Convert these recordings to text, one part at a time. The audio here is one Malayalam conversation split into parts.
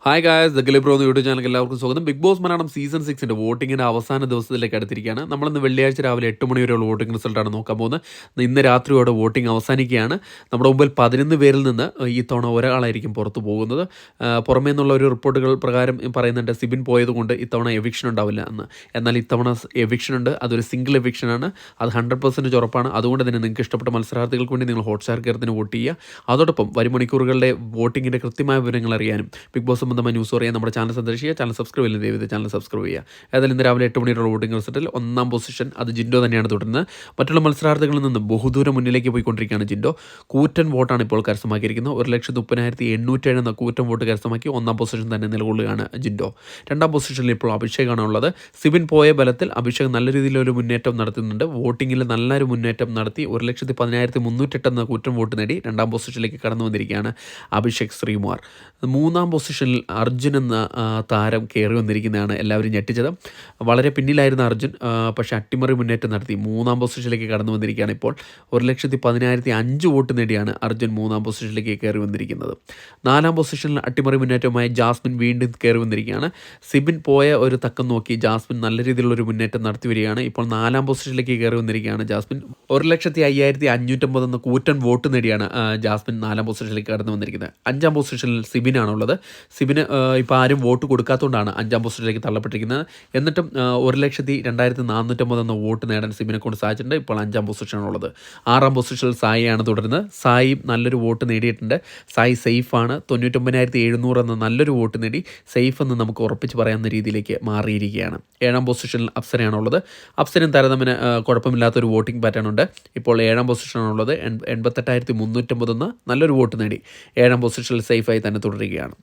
ഹായ് ഗായ്സ് ദ ഗിലിബ്രോ എന്ന യൂട്യൂബ് ചാനലിലേക്ക് എല്ലാവർക്കും സ്വാഗതം. ബിഗ് ബോസ് മലയാളം സീസൺ 6 വോട്ടിങ്ങിൻ്റെ അവസാന ദിവസത്തിലേക്ക് അടുത്തിരിക്കുകയാണ്. നമ്മളിന്ന് വെള്ളിയാഴ്ച രാവിലെ 8 മണി വരെയുള്ള വോട്ടിംഗ് റിസൾട്ടാണ് നോക്കാൻ പോകുന്നത്. ഇന്ന് രാത്രിയോടെ വോട്ടിംഗ് അവസാനിക്കുകയാണ്. നമ്മുടെ മുമ്പിൽ 11 പേരിൽ നിന്ന് ഈ തവണ ഒരാളായിരിക്കും പുറത്തു പോകുന്നത്. പുറമേ നിന്നുള്ള ഒരു റിപ്പോർട്ടുകൾ പ്രകാരം പറയുന്നുണ്ട് സിബിൻ പോയതുകൊണ്ട് ഇത്തവണ എവിക്ഷൻ ഉണ്ടാവില്ല എന്ന്. എന്നാൽ ഇത്തവണ എവിക്ഷൻ ഉണ്ട്. അതൊരു സിംഗിൾ എവിക്ഷനാണ്. അത് 100% ഉറപ്പാണ്. അതുകൊണ്ട് തന്നെ നിങ്ങൾക്ക് ഇഷ്ടപ്പെട്ട മത്സരാർത്ഥികൾക്ക് വേണ്ടി നിങ്ങൾ ഹോട്ട്സ്റ്റാർ കയറത്തിന് വോട്ട് ചെയ്യുക. അതോടൊപ്പം വരും മണിക്കൂറുകളുടെ വോട്ടിങ്ങിൻ്റെ കൃത്യമായ വിവരങ്ങൾ അറിയാനും ബിഗ് ബോസ് സംബന്ധമായ ന്യൂസ് അറിയാൻ നമ്മുടെ ചാനൽ സന്ദർശിക്കുക. ചാനൽ സബ്സ്ക്രൈബ് ചെയ്യുന്ന ദയവായി ചാനൽ സബ്സ്ക്രൈബ് ചെയ്യുക. ഏതായാലും ഇന്ന് രാവിലെ 8 മണിയുള്ള വോട്ടിംഗ് റിസൾട്ടിൽ 1ാം പൊസിഷൻ അത് ജിൻഡോ തന്നെയാണ് തുടരുന്നത്. മറ്റുള്ള മത്സരാർത്ഥികളിൽ നിന്ന് ബഹുദൂരം മുന്നിലേക്ക് പോയിക്കൊണ്ടിരിക്കുകയാണ് ജിൻഡോ. കൂറ്റൻ വോട്ടാണ് ഇപ്പോൾ കരസ്ഥമാക്കിയിരിക്കുന്നത്. 1,30,807 എന്ന കൂറ്റൻ വോട്ട് കരസ്ഥമാക്കി 1ാം പൊസിഷൻ തന്നെ നിലകൊള്ളുകയാണ് ജിൻഡോ. 2ാം പൊസിഷനിൽ ഇപ്പോൾ അഭിഷേകാണ് ഉള്ളത്. സിബിൻ പോയ ബലത്തിൽ അഭിഷേക് നല്ല രീതിയിലൊരു മുന്നേറ്റം നടത്തുന്നുണ്ട്. വോട്ടിങ്ങിൽ നല്ലൊരു മുന്നേറ്റം നടത്തി 1,10,308 എന്ന കൂറ്റൻ വോട്ട് നേടി 2ാം പൊസിഷനിലേക്ക് കടന്നു വന്നിരിക്കുകയാണ് അഭിഷേക് ശ്രീകുമാർ. 3ാം പൊസിഷനിൽ അർജുൻ എന്ന താരം കയറി വന്നിരിക്കുന്നതാണ് എല്ലാവരും ഞെട്ടിച്ചത്. വളരെ പിന്നിലായിരുന്ന അർജുൻ പക്ഷേ അട്ടിമറി മുന്നേറ്റം നടത്തി 3ാം പൊസിഷനിലേക്ക് കടന്നു വന്നിരിക്കുകയാണ്. ഇപ്പോൾ 1,10,005 വോട്ട് നേടിയാണ് അർജുൻ 3ാം പൊസിഷനിലേക്ക് കയറി വന്നിരിക്കുന്നത്. 4ാം പൊസിഷനിൽ അട്ടിമറി മുന്നേറ്റവുമായി ജാസ്മിൻ വീണ്ടും കയറി വന്നിരിക്കുകയാണ്. സിബിൻ പോയ ഒരു തക്കം നോക്കി ജാസ്മിൻ നല്ല രീതിയിലുള്ളൊരു മുന്നേറ്റം നടത്തി വരികയാണ്. ഇപ്പോൾ 4ാം പൊസിഷനിലേക്ക് കയറി വന്നിരിക്കുകയാണ് ജാസ്മിൻ. 1,05,550 എന്ന കൂറ്റൻ വോട്ട് നേടിയാണ് ജാസ്മിൻ 4ാം പൊസിഷനിലേക്ക് കടന്നു വന്നിരിക്കുന്നത്. 5ാം പൊസിഷനിൽ സിബിനാണുള്ളത്. സിബിന് ഇപ്പോൾ ആരും വോട്ട് കൊടുക്കാത്തതുകൊണ്ടാണ് 5ാം പൊസിഷനിലേക്ക് തള്ളപ്പെട്ടിരിക്കുന്നത്. എന്നിട്ടും 1,02,450 എന്ന വോട്ട് നേടാൻ സിബിനെ കൊണ്ട് സാധിച്ചിട്ടുണ്ട്. ഇപ്പോൾ 5ാം പൊസിഷനാണുള്ളത്. 6ാം പൊസിഷനിൽ സായിയാണ് തുടരുന്നത്. സായി നല്ലൊരു വോട്ട് നേടിയിട്ടുണ്ട്. സായി സേഫാണ്. 99,700 എന്ന നല്ലൊരു വോട്ട് നേടി സേഫ് എന്ന് നമുക്ക് ഉറപ്പിച്ച് പറയാവുന്ന രീതിയിലേക്ക് മാറിയിരിക്കുകയാണ്. 7ാം പൊസിഷനിൽ അപ്സരയാണുള്ളത്. അപ്സരയും താരതമ്യേന കുഴപ്പമില്ലാത്തൊരു വോട്ടിംഗ് പാറ്റേൺ ഉണ്ട്. ഇപ്പോൾ 7ാം പൊസിഷനാണുള്ളത്. 88,350 എന്ന നല്ലൊരു വോട്ട് നേടി 7ാം പൊസിഷനിൽ സേഫായി തന്നെ തുടരുകയാണ്.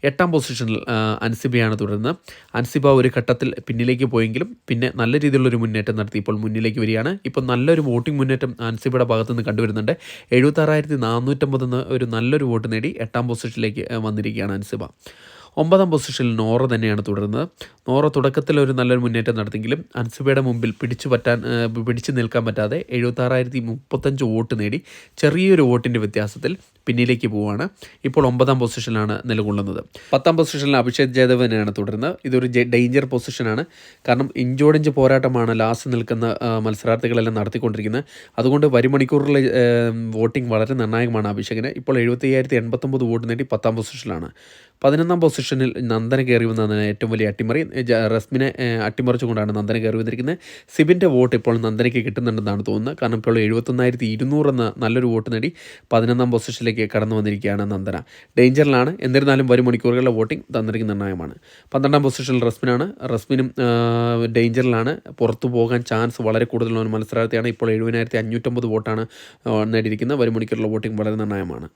8ാം പൊസിഷനിൽ അൻസിബയാണ് തുടരുന്നത്. അൻസിബ ഒരു ഘട്ടത്തിൽ പിന്നിലേക്ക് പോയെങ്കിലും പിന്നെ നല്ല രീതിയിലുള്ളൊരു മുന്നേറ്റം നടത്തി ഇപ്പോൾ മുന്നിലേക്ക് വരികയാണ്. ഇപ്പോൾ നല്ലൊരു വോട്ടിംഗ് മുന്നേറ്റം അൻസിബയുടെ ഭാഗത്തു നിന്ന് കണ്ടുവരുന്നുണ്ട്. 76,450 എന്ന ഒരു നല്ലൊരു വോട്ട് നേടി 8ാം പൊസിഷനിലേക്ക് വന്നിരിക്കുകയാണ് അൻസിബ. 9ാം പൊസിഷനിൽ നോറ തന്നെയാണ് തുടരുന്നത്. നോറ തുടക്കത്തിൽ ഒരു നല്ലൊരു മുന്നേറ്റം നടത്തിയെങ്കിലും അൻസിബയുടെ മുമ്പിൽ പിടിച്ചു നിൽക്കാൻ പറ്റാതെ 76,035 വോട്ട് നേടി ചെറിയൊരു വോട്ടിൻ്റെ വ്യത്യാസത്തിൽ പിന്നിലേക്ക് പോവുകയാണ്. ഇപ്പോൾ 9ാം പൊസിഷനിലാണ് നിലകൊള്ളുന്നത്. 10ാം പൊസിഷനിൽ അഭിഷേക് ജാദവ് തന്നെയാണ് തുടരുന്നത്. ഇതൊരു ഡേഞ്ചർ പൊസിഷനാണ്. കാരണം ഇഞ്ചോടിഞ്ച് പോരാട്ടമാണ് ലാസ്റ്റ് നിൽക്കുന്ന മത്സരാർത്ഥികളെല്ലാം നടത്തിക്കൊണ്ടിരിക്കുന്നത്. അതുകൊണ്ട് വരും മണിക്കൂറിലെ വോട്ടിംഗ് വളരെ നിർണായകമാണ് അഭിഷേകിന്. ഇപ്പോൾ 75,089 വോട്ട് നേടി 10ാം പൊസിഷനിലാണ്. 11ാം പൊസിഷനിൽ നന്ദന കയറി വന്നതാണ് ഏറ്റവും വലിയ അട്ടിമറി. റസ്മിനെ അട്ടിമറിച്ചുകൊണ്ടാണ് നന്ദന കയറി വന്നിരിക്കുന്നത്. സിബിൻ്റെ വോട്ട് ഇപ്പോൾ നന്ദനയ്ക്ക് കിട്ടുന്നുണ്ടെന്നാണ് തോന്നുന്നത്. കാരണം ഇപ്പോൾ 71,200 എന്ന നല്ലൊരു വോട്ട് നേടി 11ാം പൊസിഷനിലേക്ക് കടന്നു വന്നിരിക്കുകയാണ് നന്ദന. ഡേഞ്ചറിലാണ്. എന്നിരുന്നാലും വരും മണിക്കൂറുകളിലെ വോട്ടിംഗ് നന്ദനയ്ക്ക് നിർണായകമാണ്. 12ാം പൊസിഷനിൽ റസ്മിനാണ്. റസ്മിനും ഡേഞ്ചറിലാണ്. പുറത്തു പോകാൻ ചാൻസ് വളരെ കൂടുതലുള്ള ഒരു മത്സരാർത്ഥിയാണ്. ഇപ്പോൾ 70,550 വോട്ടാണ് നേടിയിരിക്കുന്നത്. വരും മണിക്കൂറിലെ വോട്ടിംഗ് വളരെ നിർണായകമാണ്.